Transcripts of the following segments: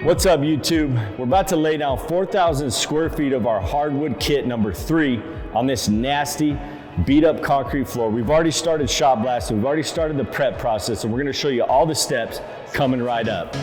What's up, YouTube? We're about to lay down 4,000 square feet of our hardwood kit number 3 on this nasty beat up concrete floor. We've already started shot blasting, we've already started the prep process, and we're gonna show you all the steps coming right up.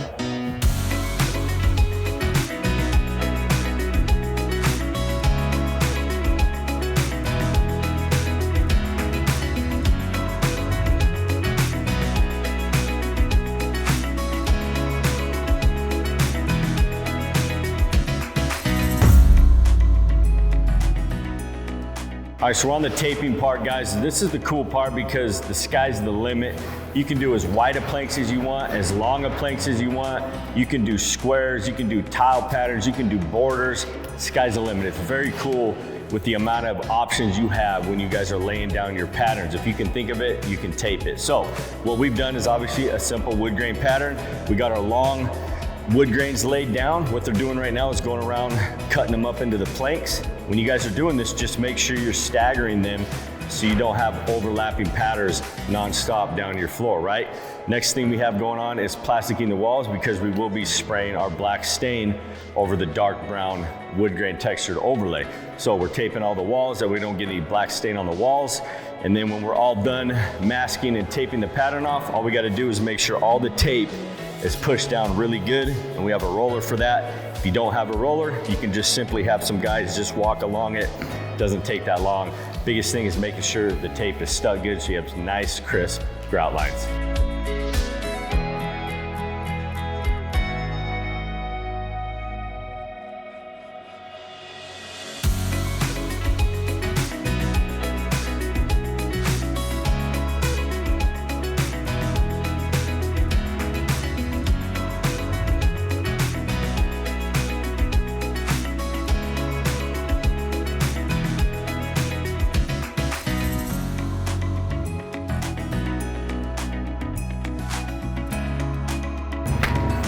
All right, so we're on the taping part, guys. This is the cool part because the sky's the limit. You can do as wide of planks as you want, as long of planks as you want. You can do squares, you can do tile patterns, you can do borders. Sky's the limit. It's very cool with the amount of options you have when you guys are laying down your patterns. If you can think of it, you can tape it. So what we've done is obviously a simple wood grain pattern. We got our long wood grains laid down. What they're doing right now is going around cutting them up into the planks. When you guys are doing this, just make sure you're staggering them so you don't have overlapping patterns nonstop down your floor, right? Next thing we have going on is plasticking the walls because we will be spraying our black stain over the dark brown wood grain textured overlay. So we're taping all the walls that we don't get any black stain on the walls. And then when we're all done masking and taping the pattern off, all we gotta do is make sure all the tape is pushed down really good, and we have a roller for that. If you don't have a roller, you can just simply have some guys just walk along it. Doesn't take that long. Biggest thing is making sure the tape is stuck good so you have some nice, crisp grout lines.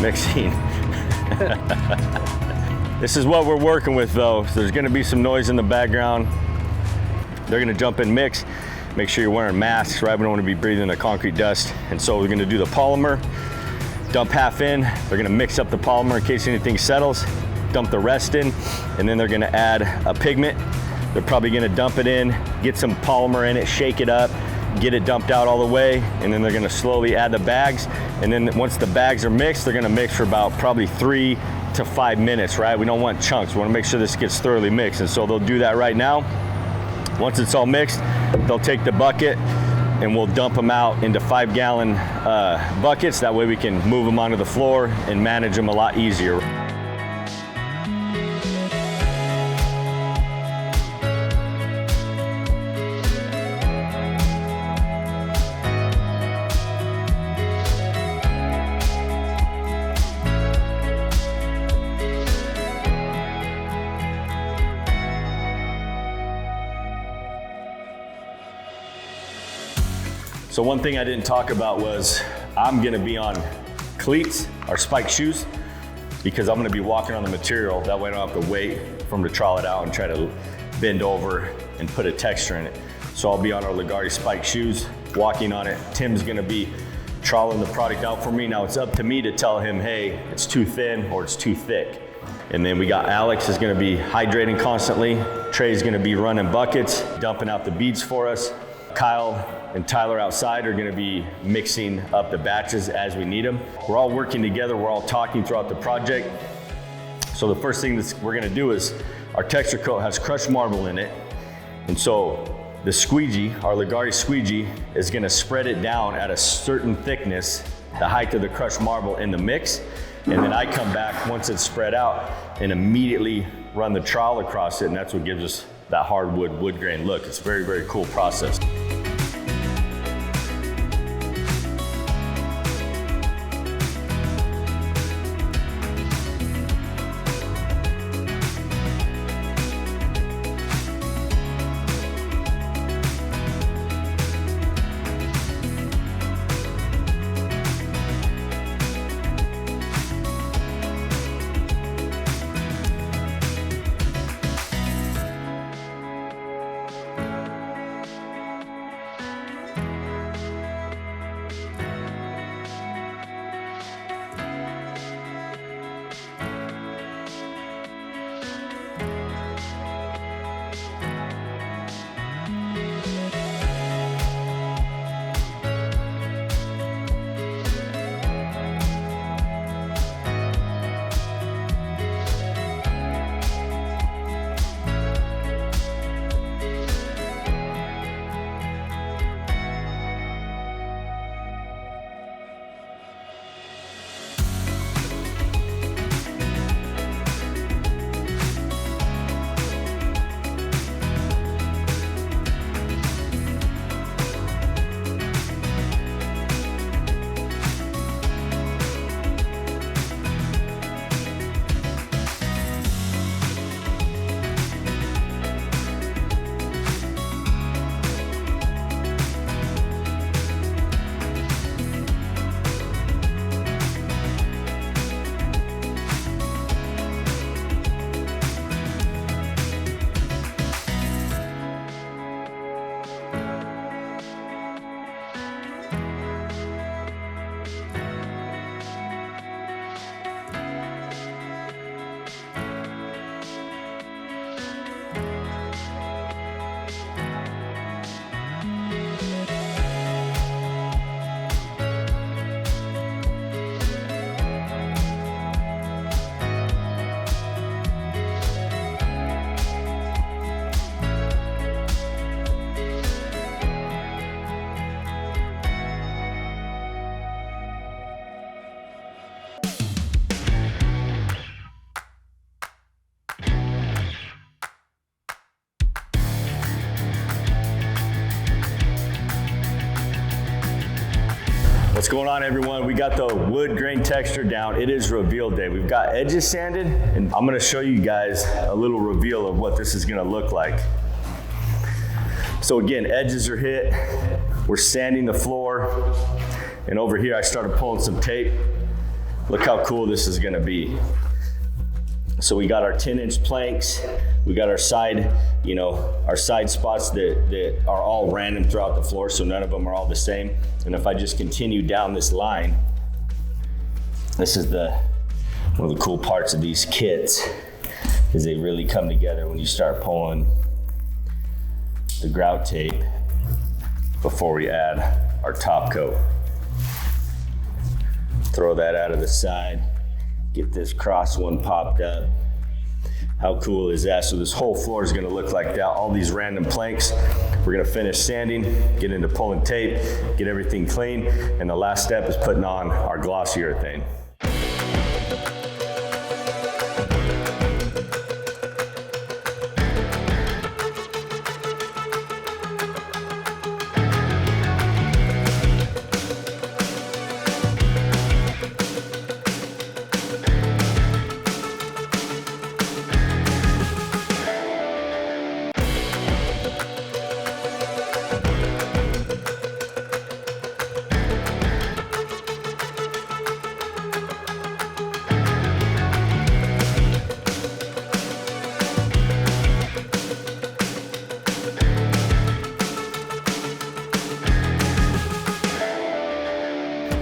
Mixing. This is what we're working with though. So there's gonna be some noise in the background. They're gonna jump in mix. Make sure you're wearing masks, right? We don't wanna be breathing the concrete dust. And so we're gonna do the polymer, dump half in. They're gonna mix up the polymer in case anything settles, dump the rest in, and then they're gonna add a pigment. They're probably gonna dump it in, get some polymer in it, shake it up, get it dumped out all the way, and then they're gonna slowly add the bags. And then once the bags are mixed, they're gonna mix for about probably 3 to 5 minutes, right? We don't want chunks. We wanna make sure this gets thoroughly mixed. And so they'll do that right now. Once it's all mixed, they'll take the bucket and we'll dump them out into 5-gallon buckets. That way we can move them onto the floor and manage them a lot easier. So one thing I didn't talk about was I'm gonna be on cleats or spiked shoes because I'm gonna be walking on the material. That way I don't have to wait for them to trowel it out and try to bend over and put a texture in it. So I'll be on our Leggari spiked shoes, walking on it. Tim's gonna be troweling the product out for me. Now it's up to me to tell him, hey, it's too thin or it's too thick. And then we got Alex is gonna be hydrating constantly. Trey's gonna be running buckets, dumping out the beads for us. Kyle and Tyler outside are gonna be mixing up the batches as we need them. We're all working together, we're all talking throughout the project. So the first thing that we're gonna do is our texture coat has crushed marble in it. And so the squeegee, our Leggari squeegee, is gonna spread it down at a certain thickness, the height of the crushed marble in the mix. And then I come back once it's spread out and immediately run the trowel across it, and that's what gives us that hardwood wood grain look. It's a very, very cool process. going on, everyone? We got the wood grain texture down. It is reveal day. We've got edges sanded, and I'm gonna show you guys a little reveal of what this is gonna look like. So again, edges are hit. We're sanding the floor. And over here, I started pulling some tape. Look how cool this is gonna be. So we got our 10-inch planks. We got our side, our side spots that are all random throughout the floor, so none of them are all the same. And if I just continue down this line, this is one of the cool parts of these kits, is they really come together when you start pulling the grout tape before we add our top coat. Throw that out of the side, get this cross one popped up. How cool is that? So this whole floor is gonna look like that, all these random planks. We're gonna finish sanding, get into pulling tape, get everything clean, and the last step is putting on our glossy urethane.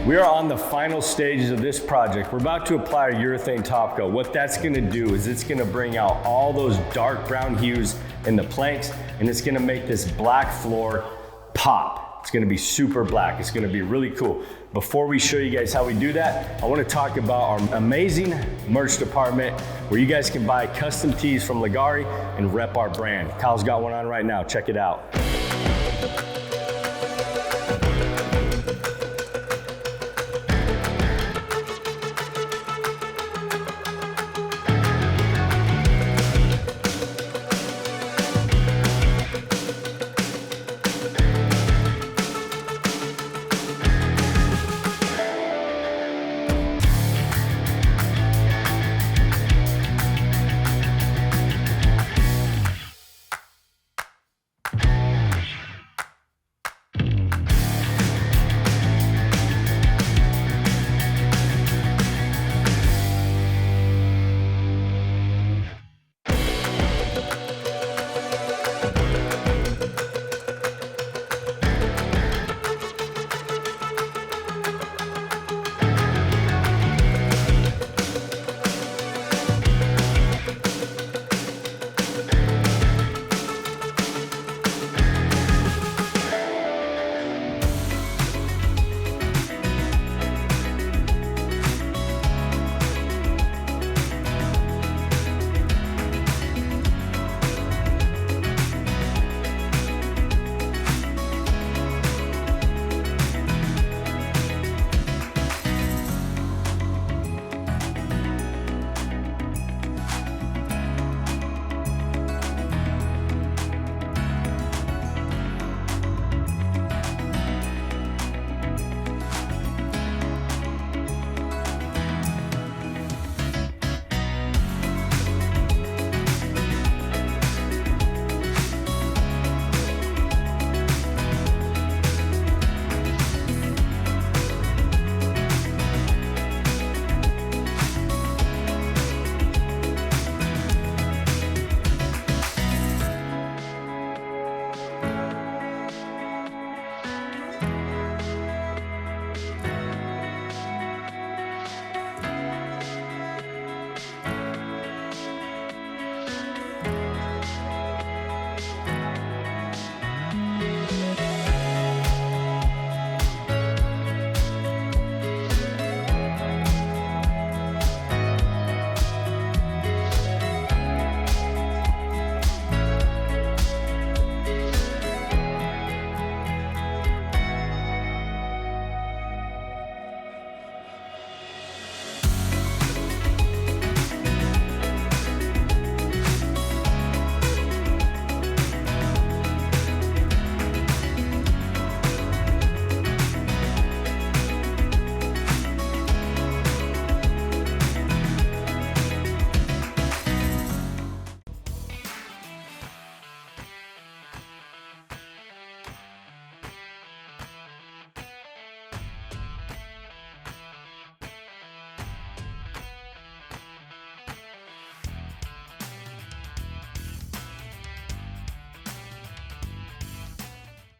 We are on the final stages of this project. We're about to apply our urethane top coat. What that's gonna do is it's gonna bring out all those dark brown hues in the planks, and it's gonna make this black floor pop. It's gonna be super black. It's gonna be really cool. Before we show you guys how we do that, I wanna talk about our amazing merch department where you guys can buy custom tees from Leggari and rep our brand. Kyle's got one on right now, check it out.